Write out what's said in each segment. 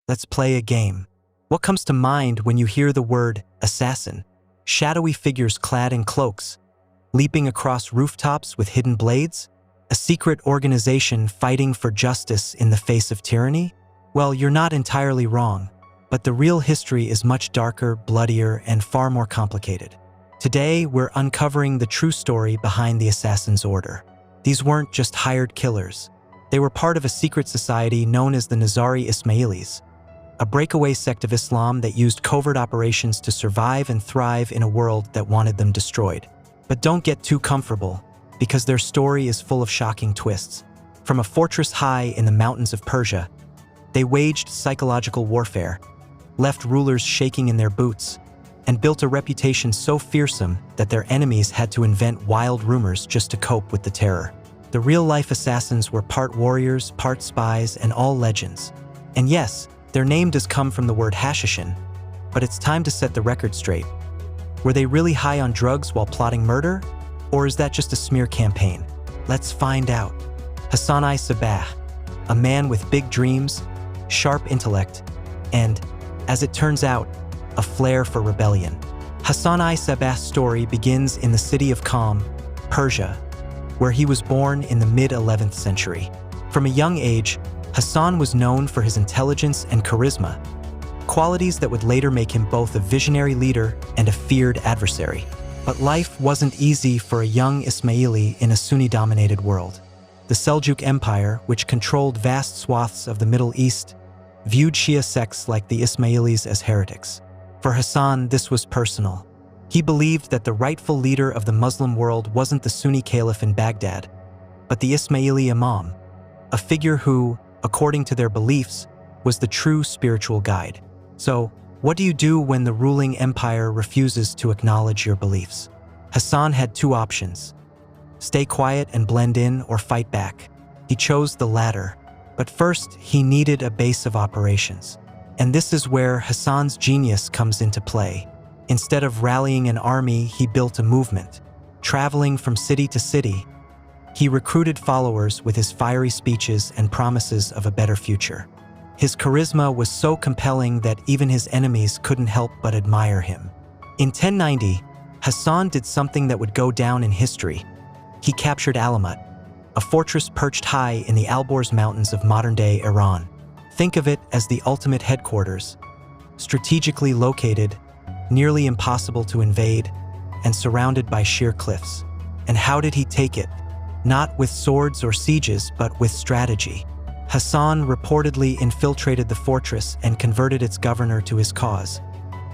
Let's play a game. What comes to mind when you hear the word assassin? Shadowy figures clad in cloaks, leaping across rooftops with hidden blades? A secret organization fighting for justice in the face of tyranny? Well, you're not entirely wrong, but the real history is much darker, bloodier, and far more complicated. Today, we're uncovering the true story behind the Assassin's Order. These weren't just hired killers. They were part of a secret society known as the Nizari Ismailis, a breakaway sect of Islam that used covert operations to survive and thrive in a world that wanted them destroyed. But don't get too comfortable, because their story is full of shocking twists. From a fortress high in the mountains of Persia, they waged psychological warfare, left rulers shaking in their boots, and built a reputation so fearsome that their enemies had to invent wild rumors just to cope with the terror. The real-life assassins were part warriors, part spies, and all legends. And yes, their name does come from the word Hashishin, but it's time to set the record straight. Were they really high on drugs while plotting murder? Or is that just a smear campaign? Let's find out. Hassan I-Sabah, a man with big dreams, sharp intellect, and, as it turns out, a flair for rebellion. Hassan I-Sabah's story begins in the city of Qom, Persia, where he was born in the mid-11th century. From a young age, Hassan was known for his intelligence and charisma, qualities that would later make him both a visionary leader and a feared adversary. But life wasn't easy for a young Ismaili in a Sunni-dominated world. The Seljuk Empire, which controlled vast swaths of the Middle East, viewed Shia sects like the Ismailis as heretics. For Hassan, this was personal. He believed that the rightful leader of the Muslim world wasn't the Sunni caliph in Baghdad, but the Ismaili imam, a figure who, according to their beliefs, was the true spiritual guide. So, what do you do when the ruling empire refuses to acknowledge your beliefs? Hassan had two options: stay quiet and blend in, or fight back. He chose the latter, but first he needed a base of operations. And this is where Hassan's genius comes into play. Instead of rallying an army, he built a movement. Traveling from city to city, he recruited followers with his fiery speeches and promises of a better future. His charisma was so compelling that even his enemies couldn't help but admire him. In 1090, Hassan did something that would go down in history. He captured Alamut, a fortress perched high in the Alborz Mountains of modern-day Iran. Think of it as the ultimate headquarters, strategically located, nearly impossible to invade, and surrounded by sheer cliffs. And how did he take it? Not with swords or sieges, but with strategy. Hassan reportedly infiltrated the fortress and converted its governor to his cause,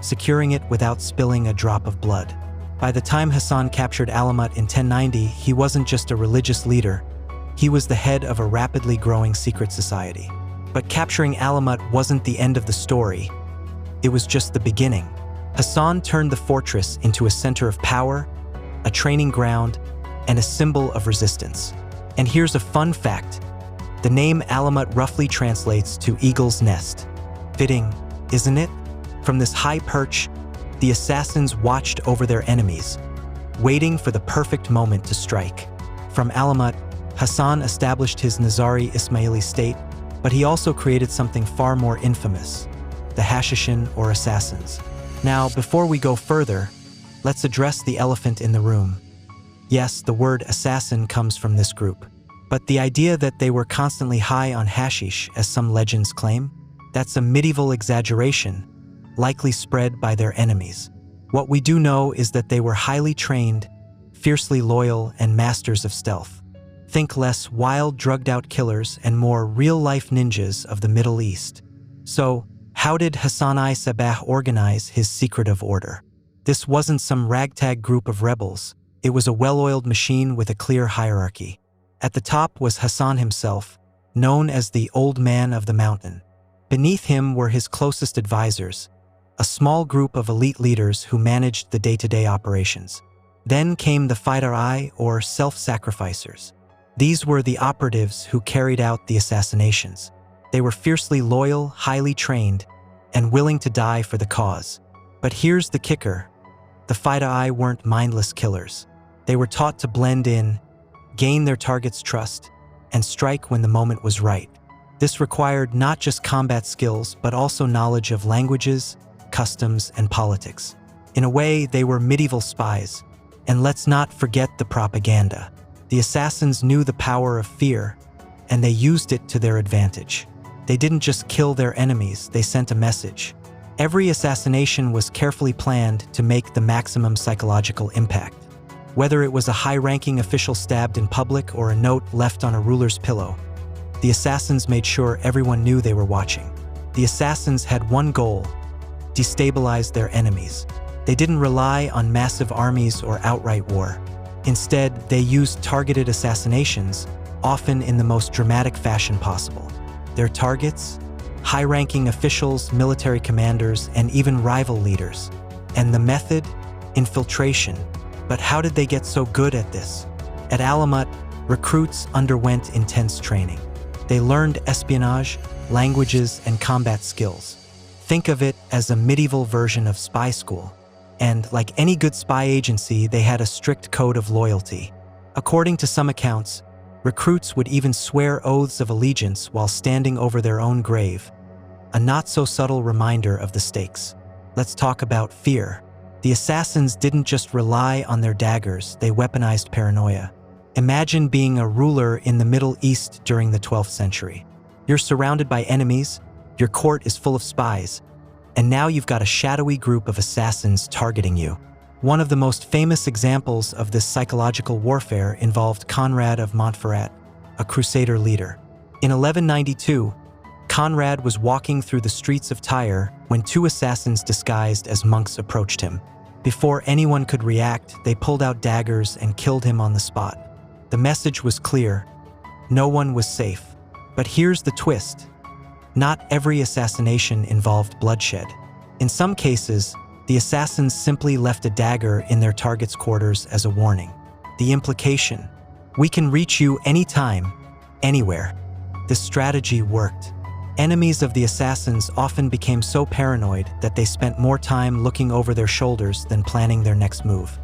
securing it without spilling a drop of blood. By the time Hassan captured Alamut in 1090, he wasn't just a religious leader, he was the head of a rapidly growing secret society. But capturing Alamut wasn't the end of the story, it was just the beginning. Hassan turned the fortress into a center of power, a training ground, and a symbol of resistance. And here's a fun fact: the name Alamut roughly translates to eagle's nest. Fitting, isn't it? From this high perch, the assassins watched over their enemies, waiting for the perfect moment to strike. From Alamut, Hassan established his Nizari Ismaili state, but he also created something far more infamous: the Hashishin, or assassins. Now, before we go further, let's address the elephant in the room. Yes, the word assassin comes from this group. But the idea that they were constantly high on hashish, as some legends claim, that's a medieval exaggeration, likely spread by their enemies. What we do know is that they were highly trained, fiercely loyal, and masters of stealth. Think less wild, drugged-out killers and more real-life ninjas of the Middle East. So, how did Hassan I-Sabah organize his secretive order? This wasn't some ragtag group of rebels. It was a well-oiled machine with a clear hierarchy. At the top was Hassan himself, known as the Old Man of the Mountain. Beneath him were his closest advisors, a small group of elite leaders who managed the day-to-day operations. Then came the Fidai, or self-sacrificers. These were the operatives who carried out the assassinations. They were fiercely loyal, highly trained, and willing to die for the cause. But here's the kicker: the Fidai weren't mindless killers. They were taught to blend in, gain their target's trust, and strike when the moment was right. This required not just combat skills, but also knowledge of languages, customs, and politics. In a way, they were medieval spies. And let's not forget the propaganda. The assassins knew the power of fear, and they used it to their advantage. They didn't just kill their enemies, they sent a message. Every assassination was carefully planned to make the maximum psychological impact. Whether it was a high-ranking official stabbed in public or a note left on a ruler's pillow, the assassins made sure everyone knew they were watching. The assassins had one goal: destabilize their enemies. They didn't rely on massive armies or outright war. Instead, they used targeted assassinations, often in the most dramatic fashion possible. Their targets? High-ranking officials, military commanders, and even rival leaders. And the method? Infiltration. But how did they get so good at this? At Alamut, recruits underwent intense training. They learned espionage, languages, and combat skills. Think of it as a medieval version of spy school. And like any good spy agency, they had a strict code of loyalty. According to some accounts, recruits would even swear oaths of allegiance while standing over their own grave, a not-so-subtle reminder of the stakes. Let's talk about fear. The assassins didn't just rely on their daggers, they weaponized paranoia. Imagine being a ruler in the Middle East during the 12th century. You're surrounded by enemies, your court is full of spies, and now you've got a shadowy group of assassins targeting you. One of the most famous examples of this psychological warfare involved Conrad of Montferrat, a crusader leader. In 1192, Conrad was walking through the streets of Tyre when two assassins disguised as monks approached him. Before anyone could react, they pulled out daggers and killed him on the spot. The message was clear: no one was safe. But here's the twist. Not every assassination involved bloodshed. In some cases, the assassins simply left a dagger in their target's quarters as a warning. The implication: we can reach you anytime, anywhere. This strategy worked. Enemies of the assassins often became so paranoid that they spent more time looking over their shoulders than planning their next move.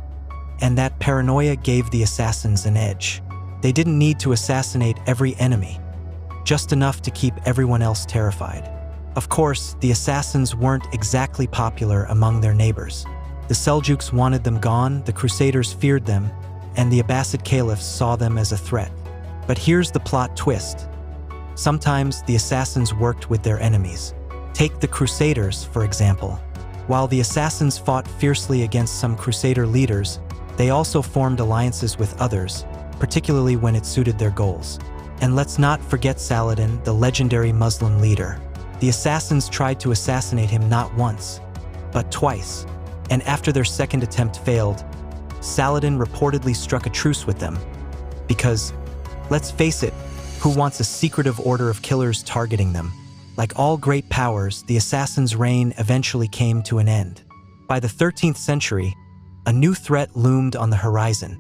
And that paranoia gave the assassins an edge. They didn't need to assassinate every enemy, just enough to keep everyone else terrified. Of course, the assassins weren't exactly popular among their neighbors. The Seljuks wanted them gone, the Crusaders feared them, and the Abbasid caliphs saw them as a threat. But here's the plot twist. Sometimes the assassins worked with their enemies. Take the Crusaders, for example. While the assassins fought fiercely against some Crusader leaders, they also formed alliances with others, particularly when it suited their goals. And let's not forget Saladin, the legendary Muslim leader. The assassins tried to assassinate him not once, but twice. And after their second attempt failed, Saladin reportedly struck a truce with them. Because, let's face it, who wants a secretive order of killers targeting them? Like all great powers, the assassins' reign eventually came to an end. By the 13th century, a new threat loomed on the horizon: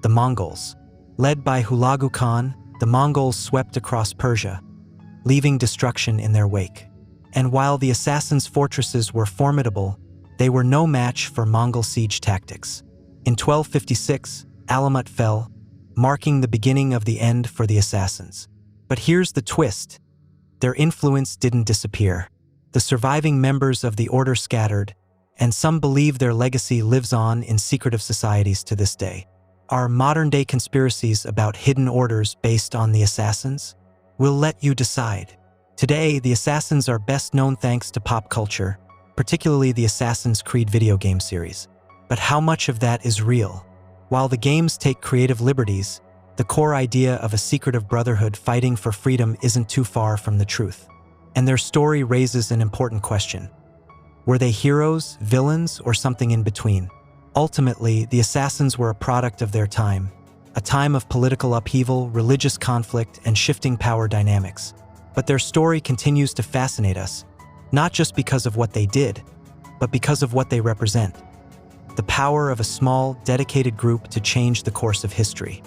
the Mongols. Led by Hulagu Khan, the Mongols swept across Persia, leaving destruction in their wake. And while the assassins' fortresses were formidable, they were no match for Mongol siege tactics. In 1256, Alamut fell, marking the beginning of the end for the assassins. But here's the twist. Their influence didn't disappear. The surviving members of the order scattered, and some believe their legacy lives on in secretive societies to this day. Are modern-day conspiracies about hidden orders based on the assassins? We'll let you decide. Today, the assassins are best known thanks to pop culture, particularly the Assassin's Creed video game series. But how much of that is real? While the games take creative liberties, the core idea of a secretive brotherhood fighting for freedom isn't too far from the truth. And their story raises an important question. Were they heroes, villains, or something in between? Ultimately, the assassins were a product of their time, a time of political upheaval, religious conflict, and shifting power dynamics. But their story continues to fascinate us, not just because of what they did, but because of what they represent: the power of a small, dedicated group to change the course of history.